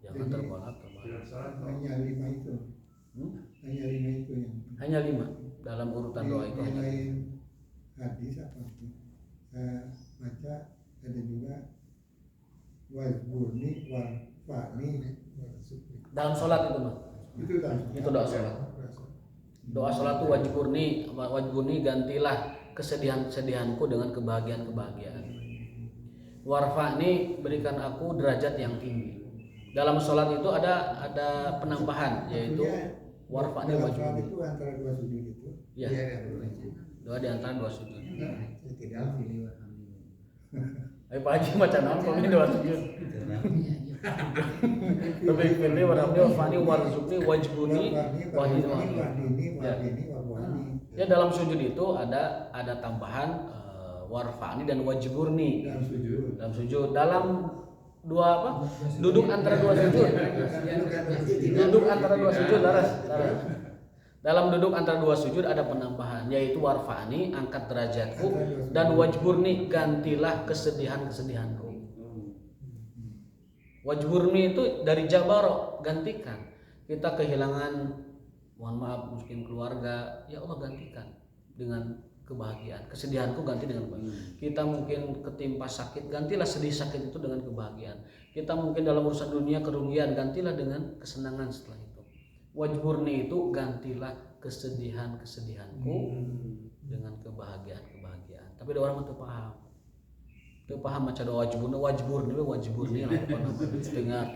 Jangan terbolak terbalik. Hanya 5 itu. Hanya 5 itu yang. Hanya 5 dalam urutan doa itu hanya. Hadis apa? baca ada juga wajburni warfani Dalam sholat itu mah. itu kan Itu doa sholat. Doa sholat itu wajburni gantilah kesedihan-kesedihanku dengan kebahagiaan-kebahagiaan. Warfa'ni berikan aku derajat yang tinggi. Dalam sholat itu ada penambahan yaitu warfa'ni wajburni. itu antara dua sujud itu. Ya. Doa di antara dua sujud. Tidak pilih Ayo Pak Haji macam apa kalau ini dua sujud? Lebih pilih warfa'ni warfa'ni warzuqni wajburni wahidni. Ya dalam sujud itu ada tambahan warfa'ni dan wajburni dalam sujud. Dalam dua apa? Duduk antara dua sujud. Duduk antara dua sujud laras. Dalam duduk antara dua sujud ada penambahan yaitu warfa'ni angkat derajatku dan wajburni gantilah kesedihan-kesedihanku. Wajburni itu dari jabaro, gantikan. Kita kehilangan, mohon maaf mungkin keluarga, ya Allah gantikan dengan kebahagiaan. Kesedihanku ganti dengan kebahagiaan. Kita mungkin ketimpa sakit, gantilah sedih sakit itu dengan kebahagiaan. Kita mungkin dalam urusan dunia kerugian, gantilah dengan kesenangan setelah itu. Wajburni itu gantilah kesedihan-kesedihanku dengan kebahagiaan-kebahagiaan. Tapi ada orang itu paham. Itu paham macam doa wajburni apa namanya? Dengar.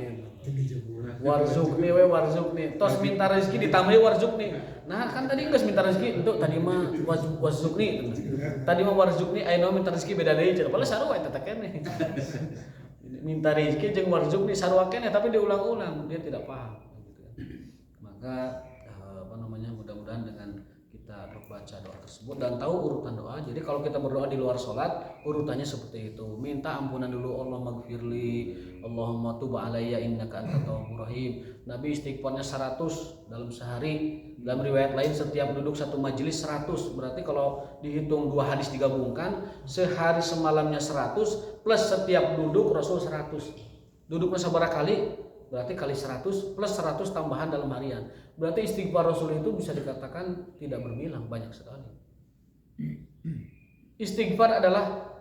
Warzukni. Tos minta rezeki ditambahi warzukni. Nah, kan tadi geus minta rezeki untuk tadi mah warzukni. Tadi mah warzukni aya minta rezeki beda deui cenah. Padahal sarua eta teh keneh. Minta rezeki jeung warzukni sarua keneh tapi diulang-ulang, dia tidak paham gitu kan. Maka mudah-mudahan dengan kita membaca doa tersebut dan tahu urutan doa. Jadi kalau kita berdoa di luar sholat urutannya seperti itu. Minta ampunan dulu, Allah maghfirli, Allahumma tub alayya innaka antat tawwabur rahim. Nabi istighfarnya 100 dalam sehari. Dalam riwayat lain setiap duduk satu majelis 100. Berarti kalau dihitung dua hadis digabungkan, sehari semalamnya 100 plus setiap duduk Rasul 100. Duduknya seberapa kali? Berarti kali 100 plus 100 tambahan dalam harian. Berarti istighfar Rasul itu bisa dikatakan tidak berbilang, banyak sekali. Istighfar adalah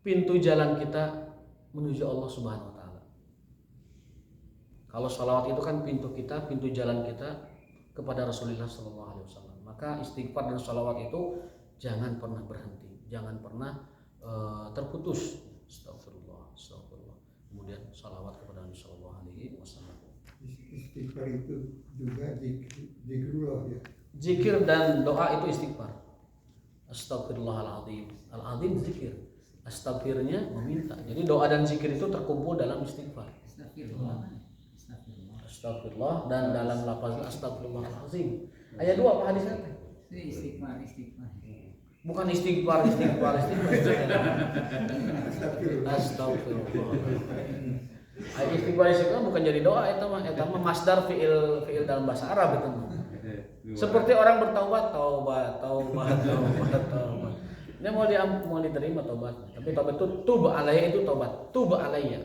pintu jalan kita menuju Allah Subhanahu wa taala. Kalau sholawat itu kan pintu kita, pintu jalan kita kepada Rasulullah SAW. Maka istighfar dan sholawat itu jangan pernah berhenti, jangan pernah terputus. Astagfirullah. Kemudian sholawat kepada Nabi Sallallahu Alaihi Wasallam. Istighfar itu juga zikrullah ya. Zikir dan doa itu istighfar. Astagfirullahaladzim. Al-azim zikir. Astagfirnya meminta. Jadi doa dan zikir itu terkumpul dalam istighfar. Astagfirullah dan dalam lafaz astagfirullahaladzim. Ayat 2 apa hadisnya? Istighfar. Bukan istighfar. Astagfirullah. Istighfar bukan jadi doa, itu mah masdar fiil dalam bahasa Arab itu. Seperti orang bertaubat, taubat. Dia mau diterima taubat. Tapi taubat itu tub alayya itu taubat. Tub alayya.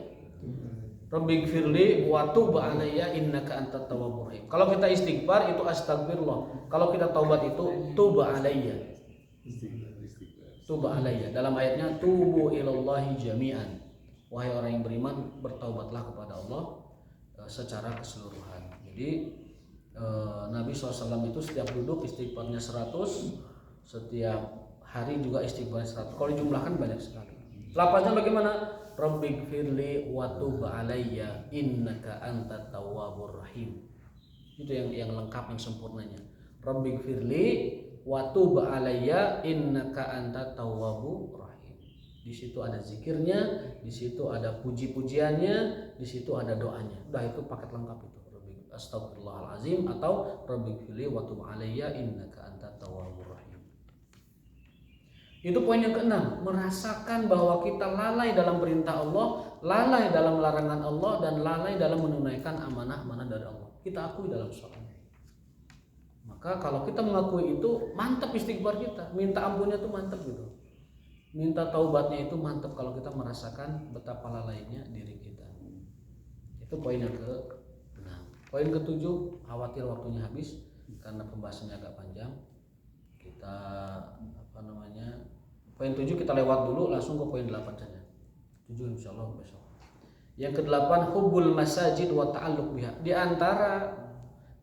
Rabbighfirli wa tub alayya innaka antat tawwabur rahim. Kalau kita istighfar itu astagfirullah. Kalau kita taubat itu tub alayya. Tuba alayya. Dalam ayatnya tubu ilallahi jami'an. Wahai orang yang beriman, bertaubatlah kepada Allah secara keseluruhan. Jadi Nabi SAW itu setiap duduk istighfarnya 100, setiap hari juga istighfarnya 100. Kalau dijumlahkan banyak sekali. Lafaznya bagaimana? Rabbighfirli wa tub alayya innaka antat tawwabur rahim. Itu yang lengkap, yang sempurnanya. Rabbighfirli wa tub alayya innaka antat tawwabur rahim. Di situ ada zikirnya, di situ ada puji-pujiannya, di situ ada doanya. Udah itu paket lengkap itu. Astagfirullahalazim atau Rabbighfirli wa tub alayya innaka antat tawwabur rahim. Itu poin yang keenam, merasakan bahwa kita lalai dalam perintah Allah, lalai dalam larangan Allah, dan lalai dalam menunaikan amanah-amanah dari Allah. Kita akui dalam sholat. Maka kalau kita mengakui itu, mantap istighfar kita, minta ampunnya itu mantap gitu, minta taubatnya itu mantap kalau kita merasakan betapa lalainya diri kita. Itu poin yang ke-6. Poin ke-7, khawatir waktunya habis karena pembahasannya agak panjang. Kita Poin 7 kita lewat dulu, langsung ke poin 8 saja. 7 insyaallah besok. Yang ke-8 hubbul masajid wa ta'alluq biha. Di antara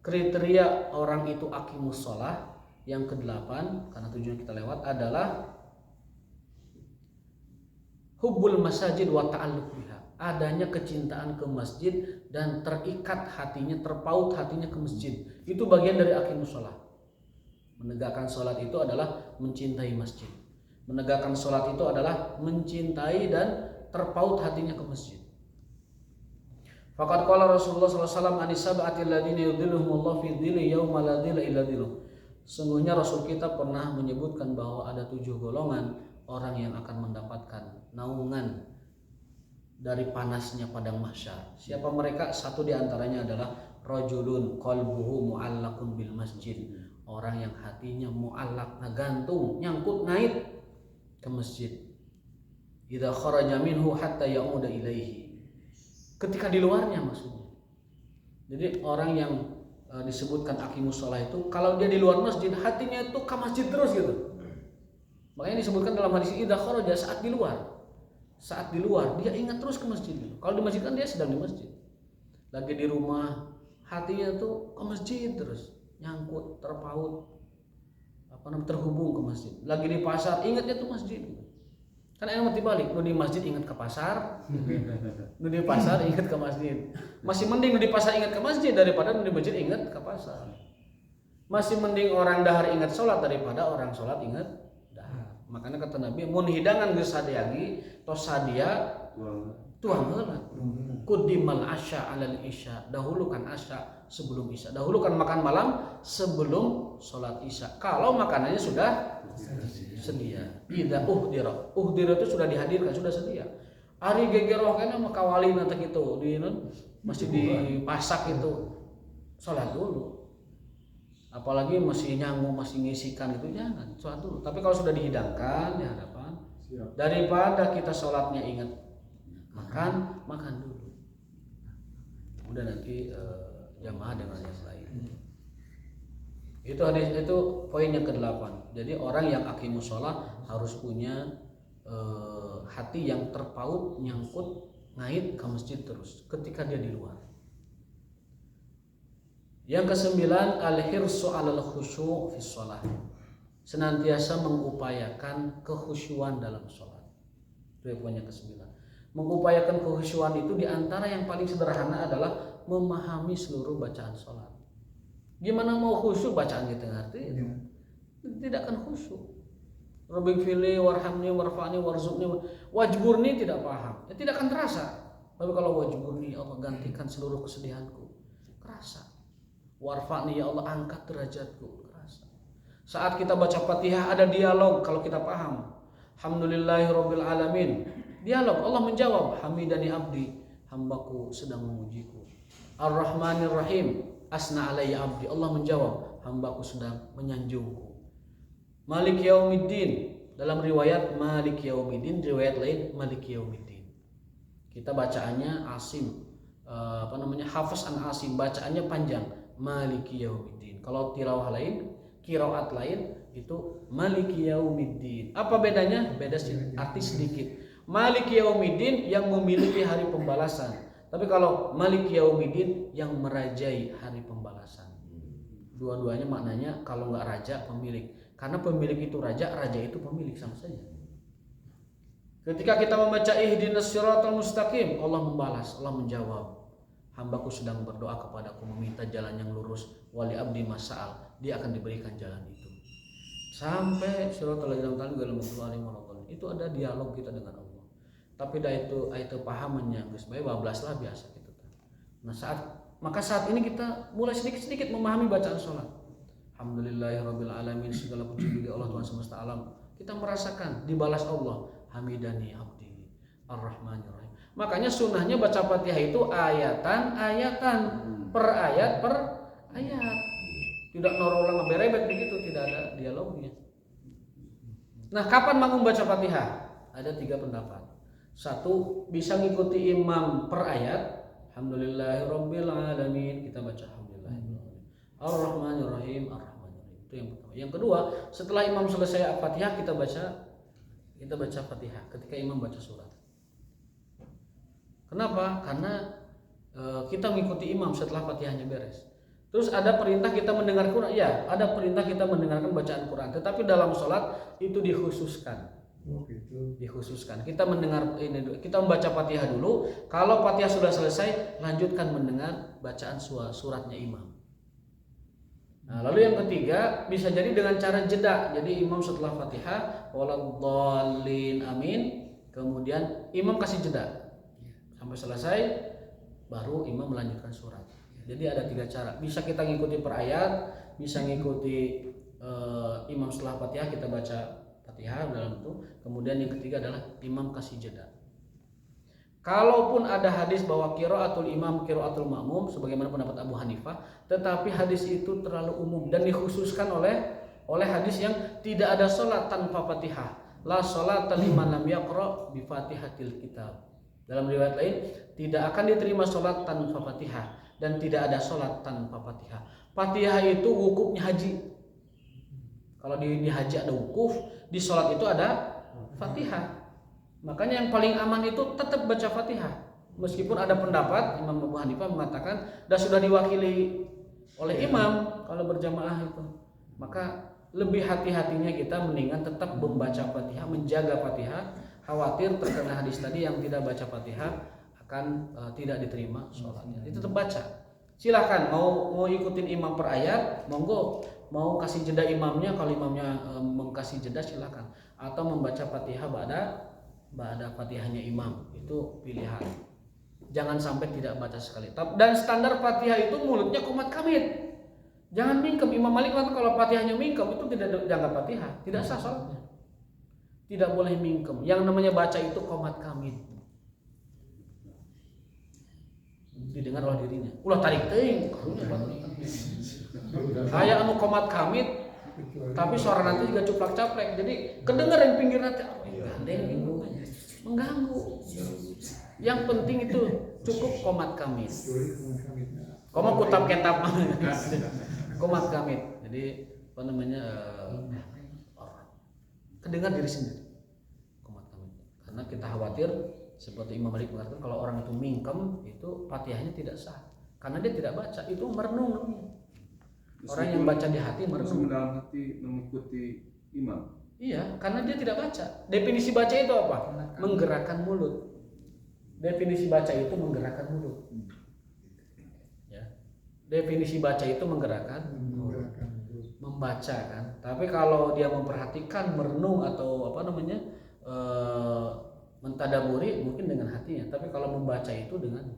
kriteria orang itu aqimus shalah yang ke-8 karena 7 kita lewat adalah hubbul masajid wa ta'alluq biha. Adanya kecintaan ke masjid dan terikat hatinya, terpaut hatinya ke masjid. Itu bagian dari aqimus shalah. Menegakkan salat itu adalah mencintai masjid. Menegakkan salat itu adalah mencintai dan terpaut hatinya ke masjid. Faqad qala Rasulullah sallallahu alaihi wasallam anis sab'atil ladzina yudhilluhumullahu fi dhilli yauma la dhilla illa dhilluh. Sungguhnya Rasul kita pernah menyebutkan bahwa ada 7 golongan orang yang akan mendapatkan naungan dari panasnya padang mahsyar. Siapa mereka? Satu di antaranya adalah rajulun qalbuhu mu'allaqun bil masjid. Orang yang hatinya mu'allaq, gantung, nyangkut ngait ke masjid. Idza kharaja minhu hatta ya'uda ilaihi. Ketika di luarnya maksudnya. Jadi orang yang disebutkan aqimus shalah itu kalau dia di luar masjid hatinya itu ke masjid terus gitu. Makanya disebutkan dalam hadis idza kharaja, saat di luar. Saat di luar dia ingat terus ke masjid. Kalau di masjid kan dia sedang di masjid. Lagi di rumah hatinya tuh ke masjid terus, nyangkut, terpaut, terhubung ke masjid. Lagi di pasar ingatnya tuh masjid. Karena yang mati balik, lu di masjid ingat ke pasar, lu di pasar ingat ke masjid. Masih mending lu di pasar ingat ke masjid daripada lu di masjid ingat ke pasar. Masih mending orang dahar ingat sholat daripada orang sholat ingat dahar. Makanya kata Nabi, mun hidangan geus sadeagi, tos sadia tuang heula. Quddimal asya 'alal isya. Dahulukan asya sebelum isya. Dahulukan makan malam sebelum sholat isya. Kalau makanannya sudah sedia. Idza uhdira itu sudah dihadirkan, sudah sedia. Ari gegeroh kana mah kawali nanti gitu di masih dipasak itu. Salat dulu. Apalagi masih nyanggung, masih ngisikan itu jangan, salat dulu. Tapi kalau sudah dihidangkan di hadapan, daripada kita salatnya ingat makan dulu. Udah nanti jamaah dengan yang lain. Itu hadis itu poin yang ke-8. Jadi orang yang aqimus shalah harus punya hati yang terpaut, nyangkut, ngait ke masjid terus ketika dia di luar. Yang ke-9 al-hirsu 'alal khusyu' fi shalah. Senantiasa mengupayakan kekhusyuan dalam salat. Itu poin yang ke-9. Mengupayakan kekhusyuan itu di antara yang paling sederhana adalah memahami seluruh bacaan salat. Gimana mau khusyuk bacaan kita ngerti? Tidak akan khusyuk. Rabbighfirli warhamni warfa'ni warzuqni wajburni tidak paham. Ya, tidak akan terasa. Tapi kalau wajburni, Allah gantikan seluruh kesedihanku, terasa. Warfa'ni, ya Allah angkat derajatku, terasa. Saat kita baca Fatihah ada dialog kalau kita paham. Alhamdulillahirabbil alamin. Dialog, Allah menjawab, hamidani abdi, hambaku sedang memujiku. Ar-Rahmanir Rahim. Asna alayya abdi, Allah menjawab, hambaku sedang menyanjungku. Malik yaumiddin, dalam riwayat Malik yaumiddin, riwayat lain Malik yaumiddin. Kita bacaannya Asim, Hafiz an Asim, bacaannya panjang, Malik yaumiddin. Kalau tilawah lain, qiraat lain itu Malik yaumiddin. Apa bedanya? Beda arti sedikit. Malik yaumiddin yang memiliki hari pembalasan. Tapi kalau Malik Yaumiddin yang merajai hari pembalasan. Dua-duanya maknanya kalau nggak raja pemilik. Karena pemilik itu raja, raja itu pemilik sama saja. Ketika kita membaca ihdinas siratal mustaqim, Allah membalas, Allah menjawab. Hambaku sedang berdoa kepadaku meminta jalan yang lurus. Wali abdi mas'al, dia akan diberikan jalan itu. Sampai siratal ladzina an'amta 'alaihim. Itu ada dialog kita dengan Allah. Tapi dah itu pahamannya geus bae bablas lah biasa gitu kan. Nah, saat ini kita mulai sedikit-sedikit memahami bacaan salat. Alhamdulillahirabbil alamin, segala puji bagi Allah Tuhan semesta alam. Kita merasakan dibalas Allah, hamidani abdi ar-rahmanir rahim. Makanya sunnahnya baca Fatihah itu ayatan per ayat. Tidak norolang berebet begitu, tidak ada dialognya. Nah, kapan mau membaca Fatihah? Ada 3 pendapat. Satu, bisa ngikuti imam per ayat, alhamdulillahirabbil alamin, kita baca alhamdulillahirabbil ar-rahmanir rahim. Itu yang pertama. Yang kedua, setelah imam selesai Al-Fatihah kita baca kita baca Fatihah ketika imam baca surat. Kenapa? Karena kita mengikuti imam setelah Fatihahnya beres. Terus ada perintah kita mendengar Quran, ya, ada perintah kita mendengarkan bacaan Quran. Tetapi dalam sholat itu dikhususkan. Dikhususkan. Kita mendengar ini, kita membaca Fatihah dulu. Kalau Fatihah sudah selesai, lanjutkan mendengar bacaan suratnya imam. Nah, lalu yang ketiga bisa jadi dengan cara jeda. Jadi imam setelah Fatihah, waladhdallin amin, kemudian imam kasih jeda sampai selesai, baru imam melanjutkan surat. Jadi ada 3 cara. Bisa kita ngikuti per ayat, bisa ngikuti imam setelah Fatihah kita baca Fatihah dalam itu. Kemudian yang ketiga adalah imam kasih jeda. Kalaupun ada hadis bahwa qiraatul imam qiraatul makmum sebagaimana pendapat Abu Hanifah, tetapi hadis itu terlalu umum dan dikhususkan oleh hadis yang tidak ada salat tanpa Fatihah. La salata liman lam yaqra bi Fatihatil kitab. Dalam riwayat lain, tidak akan diterima salat tanpa Fatihah dan tidak ada salat tanpa Fatihah. Fatihah itu wukufnya haji. Kalau di haji ada wukuf, di salat itu ada Fatihah. Makanya yang paling aman itu tetap baca Fatihah. Meskipun ada pendapat Imam Abu Hanifah mengatakan dan sudah diwakili oleh imam kalau berjamaah itu, maka lebih hati-hatinya kita mendingan tetap membaca Fatihah, menjaga Fatihah, khawatir terkena hadis tadi yang tidak baca Fatihah akan tidak diterima sholatnya. Itu tetap baca. Silahkan mau ikutin imam per ayat, monggo. Mau kasih jeda imamnya, kalau imamnya mengkasih jeda silahkan. Atau membaca Fatihah ba'da Fatihahnya imam, itu pilihan. Jangan sampai tidak baca sekali. Dan standar Fatihah itu mulutnya qomat kamit. Jangan mingkem. Imam Malik mengatakan kalau Fatihahnya mingkem itu tidak dianggap Fatihah, tidak sah salatnya. Tidak boleh mingkem. Yang namanya baca itu qomat kamit. Didengar oleh dirinya. Ulah tarik teuing. Kayak anu qomat kamit tapi suara nanti juga cuplak-caplek. Jadi kedengar yang pinggir nanti gandeng mengganggu. Yang penting itu cukup qomat kamit. Qomat kutap ketap qomat kamit. Jadi apa namanya kedengar diri sendiri. Qomat kamit. Karena kita khawatir seperti Imam Malik mengatakan kalau orang itu mingkem itu Fatihahnya tidak sah. Karena dia tidak baca, itu merenung namanya. Orang yang baca di hati merenung. Dalam hati mengikuti imam. Iya, karena dia tidak baca. Definisi baca itu apa? Menggerakkan mulut. Definisi baca itu menggerakkan mulut. Ya. Definisi baca itu menggerakkan mulut. Membaca kan. Tapi kalau dia memperhatikan, merenung atau apa namanya? Mentadaburi mungkin dengan hatinya. Tapi kalau membaca itu dengan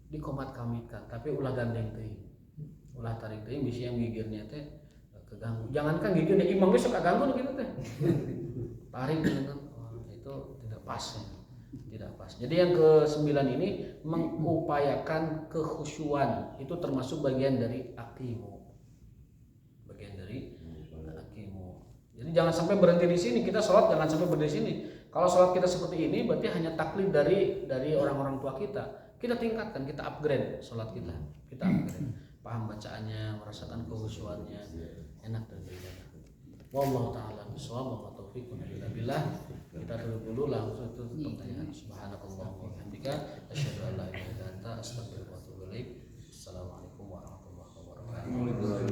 dikomat kamitkan. Tapi ulah gandeng teuing. Ulah tarik teuing bisa yang gigirnya teh keganggu. Jangankan gigirnya imam ge sok kaganggu gitu teh. Tarik dengan itu tidak pas ya. Tidak pas. Jadi yang ke-9 ini mengupayakan kekhusyuan. Itu termasuk bagian dari akimu. Bagian dari akimu. Jadi jangan sampai berhenti di sini. Kita sholat jangan sampai berhenti di sini. Kalau sholat kita seperti ini berarti hanya taklid dari orang-orang tua kita. Kita tingkatkan, kita upgrade sholat kita. Kita upgrade. Paham bacaannya, merasakan kehusyuannya, enak dan beribadah. Wallahu ta'ala bishawab wa taufiq billah. Kita dulu langsung itu pertanyaan. Subhanakallahumma wa bihamdika asyhadu an la ilaha illa anta astaghfiruka wa atubu ilaik. Assalamualaikum warahmatullahi wabarakatuh.